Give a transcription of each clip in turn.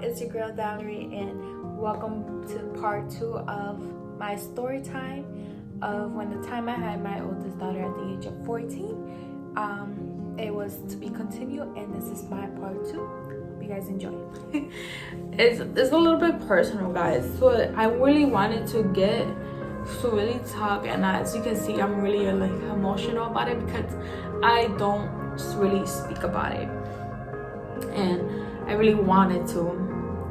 It's your girl Valerie, and welcome to part 2 of my story time of when the time I had my oldest daughter at the age of 14. It was to be continued, and this is my part 2. Hope you guys enjoy. It's a little bit personal, guys, so I really wanted to get to really talk, and as you can see, I'm really emotional about it because I don't really speak about it, and I really wanted to,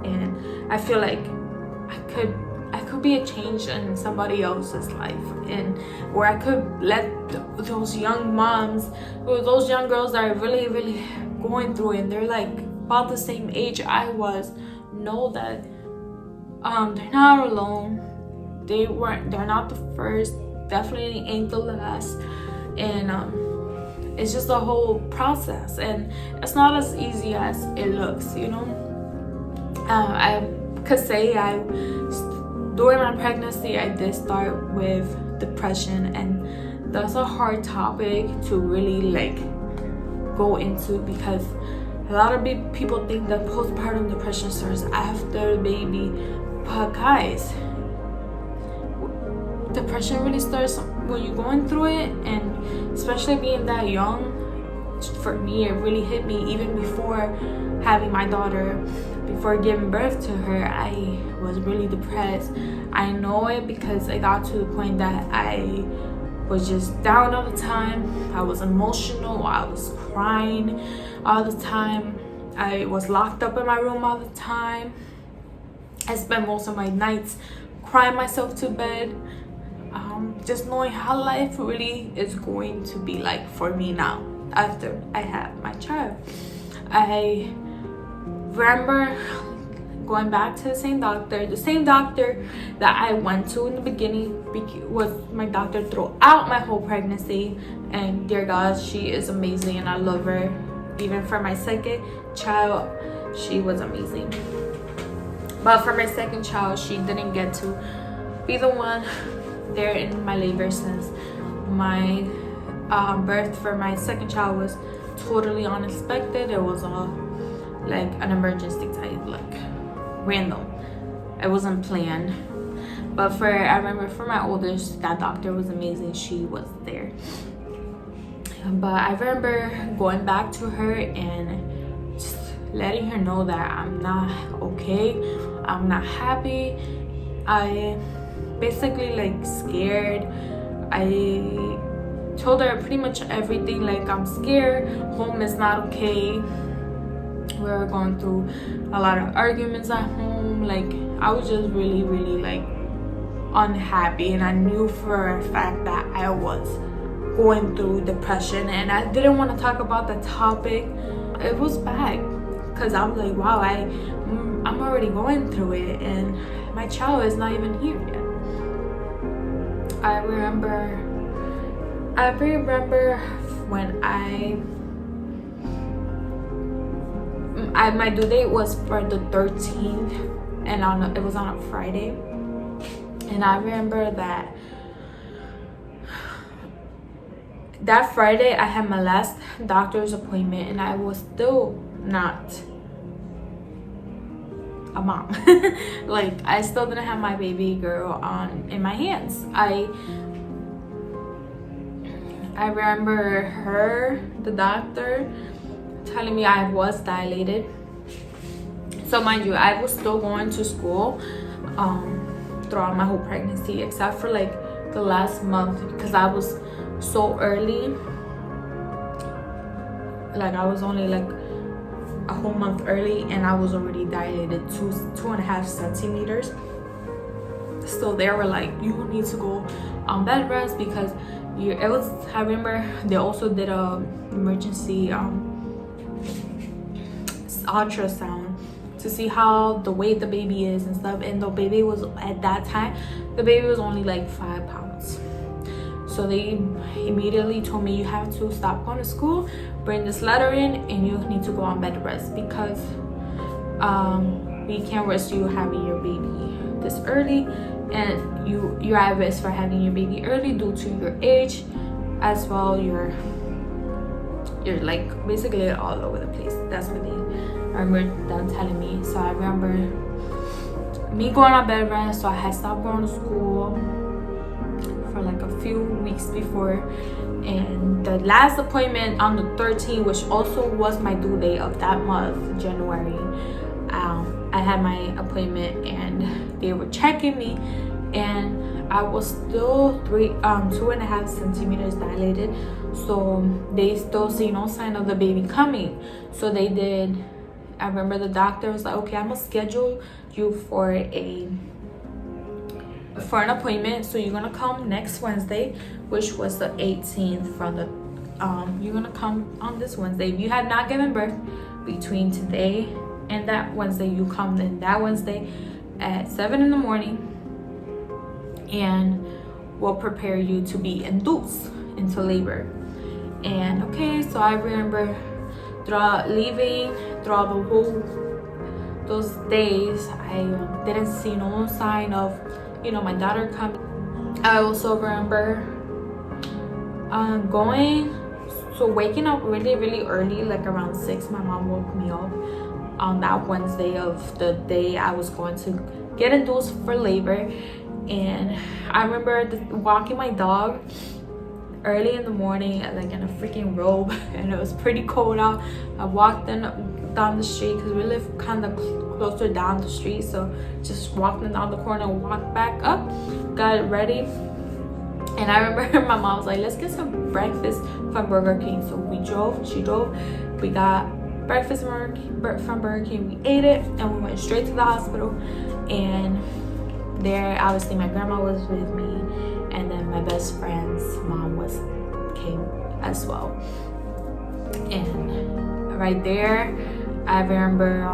and I feel like I could be a change in somebody else's life, and where I could let those young moms or those young girls that are really going through it, and they're like about the same age I was, know that they're not alone. They're not the first, definitely ain't the last, and it's just a whole process, and it's not as easy as it looks, you know. I could say during my pregnancy I did start with depression, and that's a hard topic to really go into, because a lot of people think that postpartum depression starts after the baby, but guys, depression really starts when you're going through it, and especially being that young. For me, it really hit me even before having my daughter. Before giving birth to her, I was really depressed. I know it because I got to the point that I was just down all the time. I was emotional, I was crying all the time, I was locked up in my room all the time. I spent most of my nights crying myself to bed, just knowing how life really is going to be like for me now after I have my child. I remember going back to the same doctor that I went to in the beginning was my doctor throughout my whole pregnancy, and dear God, she is amazing and I love her. Even for my second child, she was amazing, but for my second child, she didn't get to be the one there in my labor, since my birth for my second child was totally unexpected. It was an emergency type, random. It wasn't planned. But I remember for my oldest, that doctor was amazing. She was there. But I remember going back to her and just letting her know that I'm not okay, I'm not happy. I basically scared. I told her pretty much everything, I'm scared, home is not okay. We were going through a lot of arguments at home. I was just really unhappy, and I knew for a fact that I was going through depression, and I didn't want to talk about the topic. It was bad because I'm like, wow, I'm already going through it, and my child is not even here yet. I remember when my due date was for the 13th, and it was on a Friday, and I remember that Friday I had my last doctor's appointment, and I was still not a mom. I still didn't have my baby girl in my hands. I remember the doctor telling me I was dilated. So mind you, I was still going to school throughout my whole pregnancy, except for the last month, because I was so early. I was only a whole month early, and I was already dilated 2.5 centimeters. So they were like, you need to go on bed rest, because I remember they also did a emergency ultrasound to see how the weight the baby is and stuff, and the baby was, at that time, the baby was only 5 pounds. So they immediately told me, you have to stop going to school, bring this letter in, and you need to go on bed rest, because we can't risk you having your baby this early, and you're at risk for having your baby early due to your age, as well your you're like basically all over the place. That's what they remember them telling me. So I remember me going on bed rest. So I had stopped going to school for like a few weeks before, and the last appointment on the 13th, which also was my due date of that month, January, I had my appointment and they were checking me, and I was still 2.5 centimeters dilated, so they still see no sign of the baby coming. So they did, I remember the doctor was like, okay, I'm gonna schedule you for an appointment, so you're gonna come next Wednesday, which was the 18th. From the you're gonna come on this Wednesday. If you had not given birth between today and that Wednesday, you come then that Wednesday at 7 in the morning, and we'll prepare you to be induced into labor. And okay, so I remember throughout the whole those days, I didn't see no sign of, you know, my daughter coming. I also remember waking up really early, like around 6. My mom woke me up on that Wednesday of the day I was going to get induced for labor. And I remember walking my dog early in the morning, like in a freaking robe, and it was pretty cold out. I walked down the street because we live kind of closer down the street, so just walked down the corner and walked back up, got ready. And I remember my mom was like, let's get some breakfast from Burger King. So she drove, we got breakfast from Burger King, we ate it, and we went straight to the hospital. And there, obviously my grandma was with me, and then my best friend's mom came as well. And right there, I remember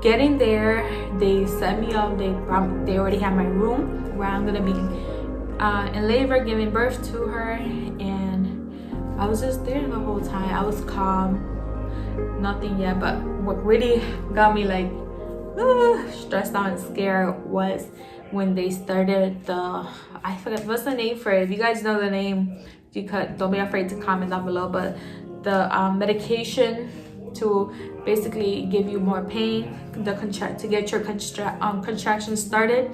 getting there. They set me up. They already had my room where I'm gonna be in labor, giving birth to her, and I was just there the whole time. I was calm, nothing yet. But what really got me like stressed out and scared was when they started I forgot what's the name for it. If you guys know the name, don't be afraid to comment down below. But the medication to basically give you more pain, to get your contractions started.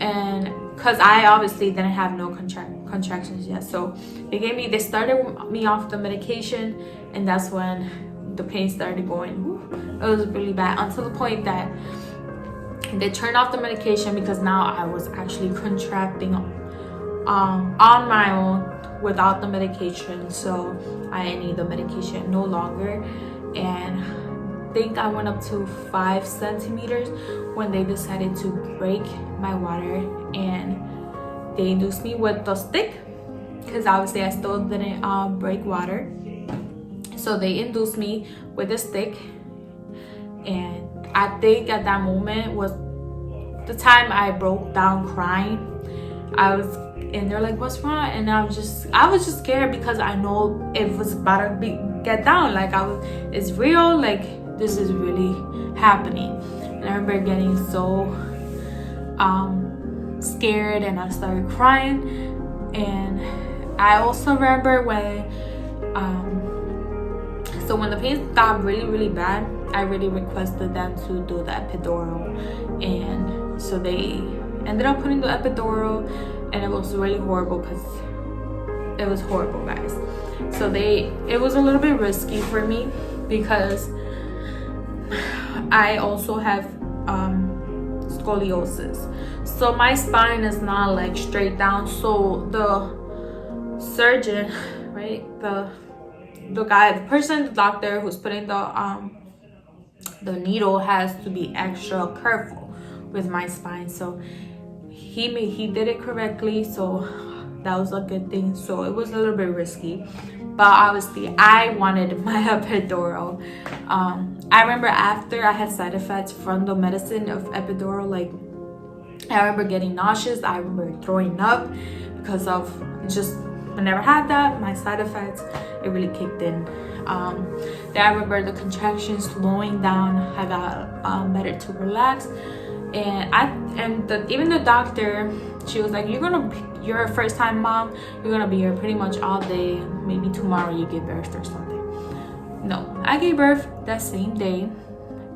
And because I obviously didn't have no contractions yet, so they started me off the medication, and that's when the pain started going. It was really bad, until the point that they turned off the medication, because now I was actually contracting on my own without the medication. So I didn't need the medication no longer. And I think I went up to 5 centimeters when they decided to break my water, and they induced me with the stick, because obviously I still didn't break water. So they induced me with a stick, and I think at that moment was the time I broke down crying. And they're like, what's wrong? And I was just scared, because I know it was about to get down. Like, it's real, like this is really happening. And I remember getting so scared, and I started crying. And I also remember when the pain got really bad, I really requested them to do the epidural. And so they ended up putting the epidural, and it was really horrible, because it was horrible, guys. So it was a little bit risky for me, because I also have scoliosis, so my spine is not like straight down. So the surgeon, right, the doctor who's putting the needle has to be extra careful with my spine. So he did it correctly, so that was a good thing. So it was a little bit risky, but obviously I wanted my epidural. I remember after I had side effects from the medicine of epidural, like I remember getting nauseous, I remember throwing up, because of just, I never had that, my side effects, it really kicked in. Then I remember the contractions slowing down. I got better to relax. And even the doctor She was like, you're a first time mom, you're gonna be here pretty much all day, maybe tomorrow you give birth or something. No, I gave birth that same day.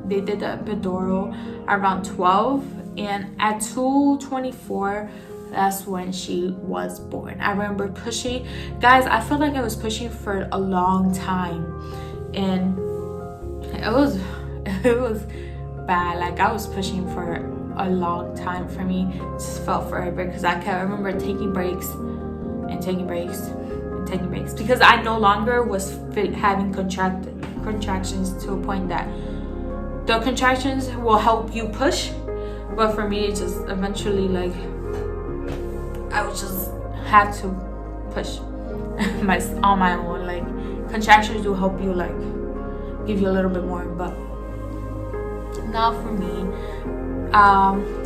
They did the epidural around 12, and at 2:24, that's when she was born. I remember pushing, guys, I felt like I was pushing for a long time, and it was bad. Like, I was pushing for a long time. For me, it just felt forever, because I remember taking breaks and taking breaks and taking breaks, because I no longer was having contractions to a point that the contractions will help you push, but for me, it just eventually, like, I was just had to push on my own. Like, contractions will help you, like, give you a little bit more, but not for me.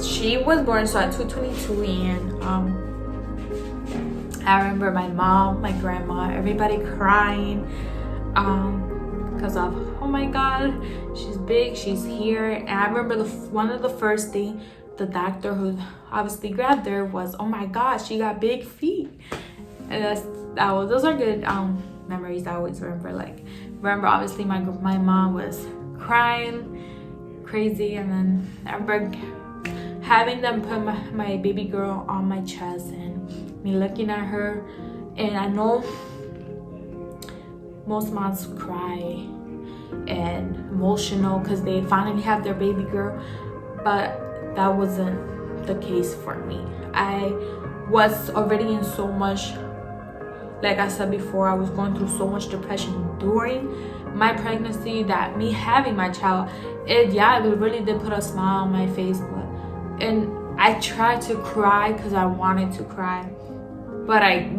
She was born so at 2:22, and I remember my mom, my grandma, everybody crying because of, oh my god, she's big, she's here. And I remember one of the first things the doctor who obviously grabbed her was, oh my god, she got big feet. And those are good memories I always remember. Like, remember obviously my mom was crying crazy, and then I remember having them put my baby girl on my chest and me looking at her. And I know most moms cry and emotional because they finally have their baby girl, but that wasn't the case for me. I was already in so much, like I said before, I was going through so much depression during my pregnancy that me having my child, it really did put a smile on my face. And I tried to cry because I wanted to cry, but I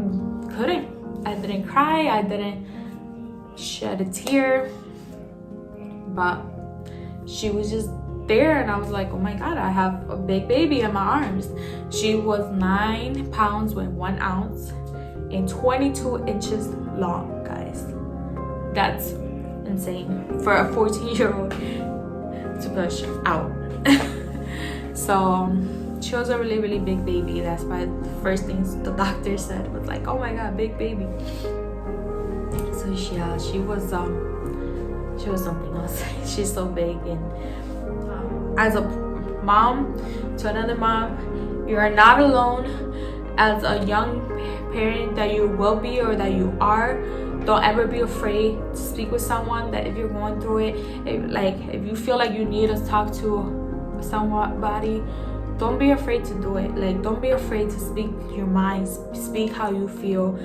couldn't. I didn't cry, I didn't shed a tear, but she was just there, and I was like, oh my god, I have a big baby in my arms. She was 9 pounds with 1 ounce and 22 inches long, guys. That's insane for a 14-year-old to push out. So she was a really, really big baby. That's why the first things the doctor said was like, oh my god, big baby. So yeah, she was something else. She's so big. And as a mom to another mom, you are not alone. As a young parent that you will be or that you are, don't ever be afraid to speak with someone. That if you're going through it, if you feel like you need to talk to somebody, don't be afraid to do it. Like, don't be afraid to speak your mind, speak how you feel,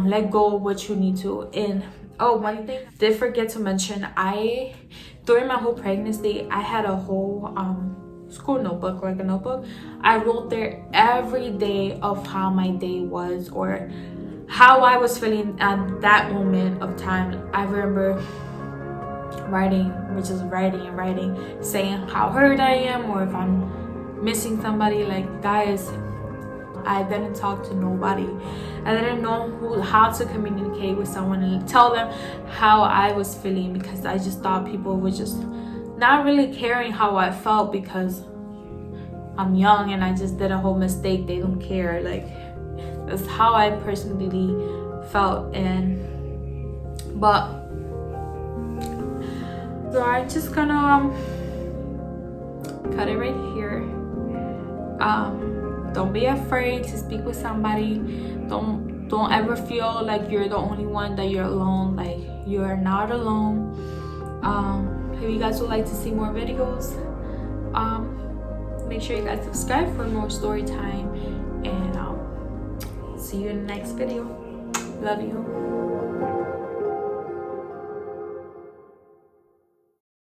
let go of what you need to. And oh, one thing I did forget to mention, during my whole pregnancy, I had a whole school notebook, like a notebook. I wrote there every day of how my day was or how I was feeling at that moment of time. I remember writing, saying how hurt I am, or if I'm missing somebody. Like, guys, I didn't talk to nobody. I didn't know how to communicate with someone and tell them how I was feeling, because I just thought people were just not really caring how I felt because I'm young and I just did a whole mistake. They don't care. Like, that's how I personally felt. But so I'm just gonna cut it right here. Don't be afraid to speak with somebody. Don't ever feel like you're the only one, that you're alone. Like, you're not alone. If you guys would like to see more videos, make sure you guys subscribe for more story time, and see you in the next video. Love you.